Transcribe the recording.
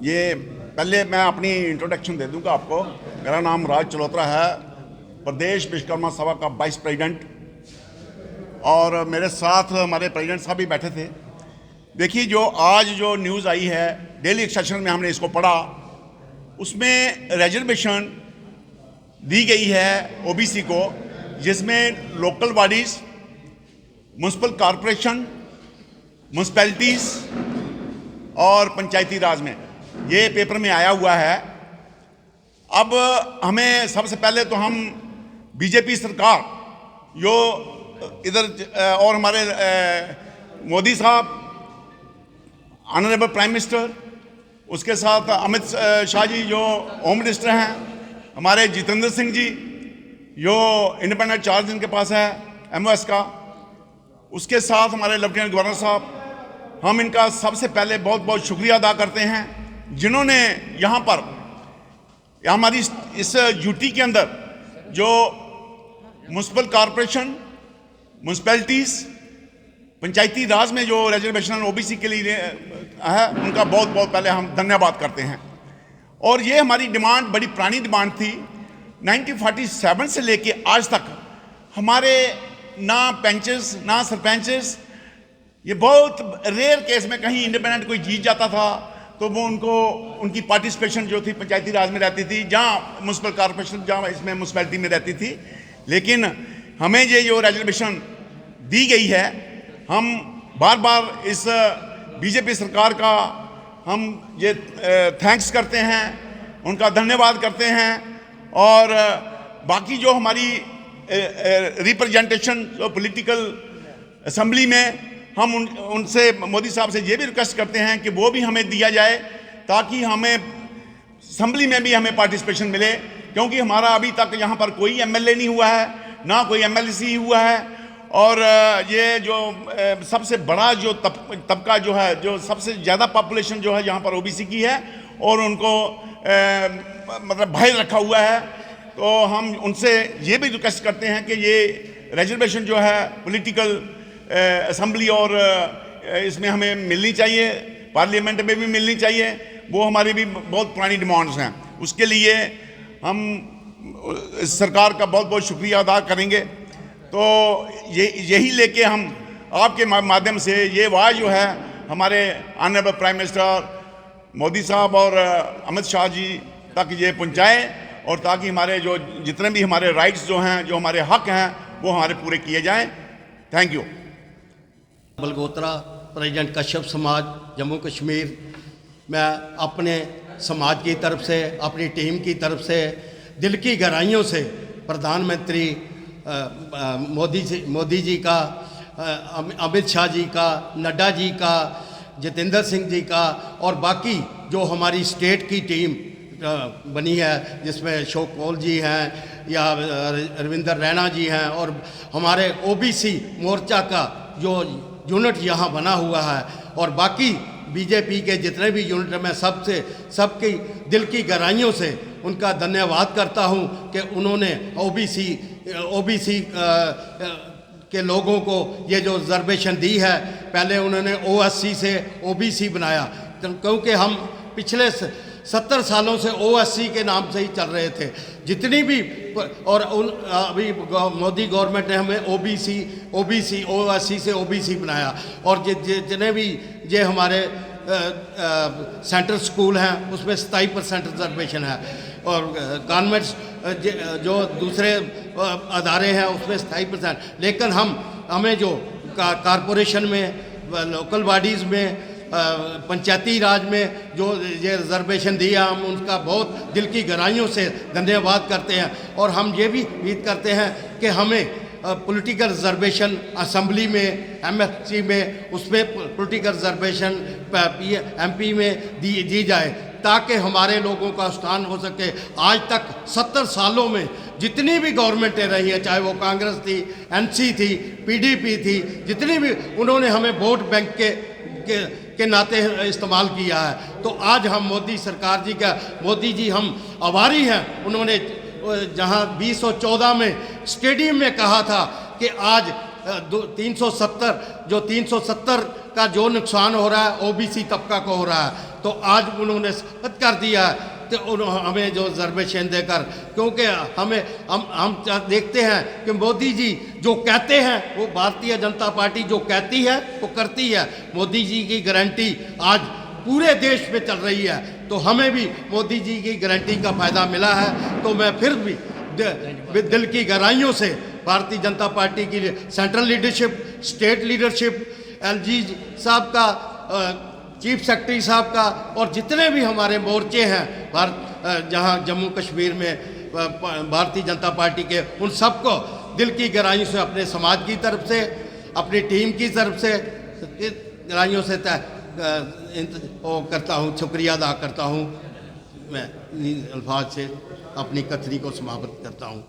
ये पहले मैं अपनी इंट्रोडक्शन दे दूंगा आपको। मेरा नाम राज चलोत्रा है, प्रदेश विश्वकर्मा सभा का वाइस प्रेसिडेंट, और मेरे साथ हमारे प्रेसिडेंट साहब भी बैठे थे। देखिए, जो आज जो न्यूज़ आई है, डेली सेशन में हमने इसको पढ़ा, उसमें रिजर्वेशन दी गई है ओबीसी को, जिसमें local bodies, municipal corporation, municipalities और पंचायती राज में ये पेपर में आया हुआ है। अब हमें सबसे पहले तो हम बीजेपी सरकार जो इधर और हमारे मोदी साहब, ऑनरेबल प्राइम मिनिस्टर, उसके साथ अमित शाह जी जो होम मिनिस्टर हैं, हमारे जितेंद्र सिंह जी जो इंडिपेंडेंट चार्ज इनके पास है एमओएस का, उसके साथ हमारे लेफ्टिनेंट गवर्नर साहब, हम इनका सबसे पहले बहुत बहुत शुक्रिया अदा करते हैं, जिन्होंने यहाँ पर हमारी इस यूटी के अंदर जो म्यूनसिपल कॉरपोरेशन, म्यूनसिपैलिटीज़, पंचायती राज में जो रिजर्वेशन ओबीसी के लिए है, उनका बहुत बहुत पहले हम धन्यवाद करते हैं। और ये हमारी डिमांड बड़ी पुरानी डिमांड थी। 1947 से लेके आज तक हमारे ना पेंचेस ना सरपंचेस, ये बहुत रेयर केस में कहीं इंडिपेंडेंट कोई जीत जाता था तो वो उनकी पार्टिसिपेशन जो थी पंचायती राज में रहती थी, जहाँ म्यूनसिपल कॉरपोरेशन, जहाँ इसमें म्यूनसिपैलिटी में रहती थी। लेकिन हमें ये जो रिजर्वेशन दी गई है, हम बार बार इस बीजेपी सरकार का हम ये थैंक्स करते हैं, उनका धन्यवाद करते हैं। और बाकी जो हमारी रिप्रेजेंटेशन जो पॉलिटिकल असेंबली में, हम उनसे मोदी साहब से ये भी रिक्वेस्ट करते हैं कि वो भी हमें दिया जाए, ताकि हमें असेंबली में भी हमें पार्टिसिपेशन मिले, क्योंकि हमारा अभी तक यहाँ पर कोई एमएलए नहीं हुआ है, ना कोई एमएलसी हुआ है। और ये जो सबसे बड़ा जो तबका जो है, जो सबसे ज़्यादा पॉपुलेशन जो है यहाँ पर ओबीसी की है, और उनको मतलब भय रखा हुआ है। तो हम उनसे ये भी रिक्वेस्ट करते हैं कि ये रिजर्वेशन जो है पॉलिटिकल असेंबली और इसमें हमें मिलनी चाहिए, पार्लियामेंट में भी मिलनी चाहिए। वो हमारी भी बहुत पुरानी डिमांड्स हैं। उसके लिए हम सरकार का बहुत बहुत शुक्रिया अदा करेंगे। तो यही लेके हम आपके माध्यम से ये आवाज़ जो है हमारे ऑनरेबल प्राइम मिनिस्टर मोदी साहब और अमित शाह जी तक ये पहुँचाएँ, और ताकि हमारे जो जितने भी हमारे राइट्स जो हैं, जो हमारे हक हैं, वो हमारे पूरे किए जाएँ। Thank you. Balgotra, president Kashyap समाज जम्मू कश्मीर। मैं अपने समाज की तरफ से, अपनी टीम की तरफ से दिल की गहराइयों से प्रधानमंत्री मोदी जी का, अमित शाह जी का, नड्डा जी का, जितेंद्र सिंह जी का, और बाकी जो हमारी स्टेट की टीम बनी है, जिसमें अशोक कौल जी हैं या रविंदर रैना जी हैं, और हमारे ओबीसी मोर्चा का जो यूनिट यहाँ बना हुआ है, और बाकी बीजेपी के जितने भी यूनिट, मैं सबकी दिल की गहराइयों से उनका धन्यवाद करता हूँ कि उन्होंने ओबीसी के लोगों को ये जो रिजर्वेशन दी है। पहले उन्होंने ओएससी से ओबीसी बनाया, क्योंकि हम पिछले 70 सालों से ओएससी के नाम से ही चल रहे थे जितनी भी, और अभी मोदी गवर्नमेंट ने हमें ओएससी से ओबीसी बनाया। और जितने भी ये हमारे सेंट्रल स्कूल हैं, उसमें 27% रिजर्वेशन है, और कॉन्वेंट्स जो दूसरे अदारे हैं उसमें 27%। लेकिन हमें जो कॉरपोरेशन में, लोकल बॉडीज़ में, पंचायती राज में जो ये रिजर्वेशन दिया, हम उनका बहुत दिल की गहराइयों से धन्यवाद करते हैं। और हम ये भी उम्मीद करते हैं कि हमें पॉलिटिकल रिजर्वेशन असेंबली में, एमएससी में, उसमें पॉलिटिकल रिजर्वेशन एमपी में दी जाए, ताकि हमारे लोगों का स्थान हो सके। आज तक 70 सालों में जितनी भी गवर्नमेंटें रही हैं, चाहे वो कांग्रेस थी, एनसी थी, पीडीपी थी, जितनी भी, उन्होंने हमें वोट बैंक के नाते इस्तेमाल किया है। तो आज हम मोदी सरकार जी का, मोदी जी हम आभारी हैं। उन्होंने जहां 2014 में स्टेडियम में कहा था कि आज 370 का जो नुकसान हो रहा है ओबीसी तबका को हो रहा है, तो आज उन्होंने साबित कर दिया है तो हमें जो ज़रब-ए-शेन देकर, क्योंकि हम देखते हैं कि मोदी जी जो कहते हैं वो भारतीय जनता पार्टी जो कहती है वो करती है। मोदी जी की गारंटी आज पूरे देश में चल रही है, तो हमें भी मोदी जी की गारंटी का फ़ायदा मिला है। तो मैं फिर भी दिल की गहराइयों से भारतीय जनता पार्टी की central leadership, state leadership, LG साहब का, चीफ सेक्रेटरी साहब का और जितने भी हमारे मोर्चे हैं जहां जम्मू कश्मीर में भारतीय जनता पार्टी के, उन सबको दिल की गहराइयों से, अपने समाज की तरफ से, अपनी टीम की तरफ से गहराइयों से करता हूँ, शुक्रिया अदा करता हूँ। मैं इन अल्फाज से अपनी कथनी को समाप्त करता हूँ।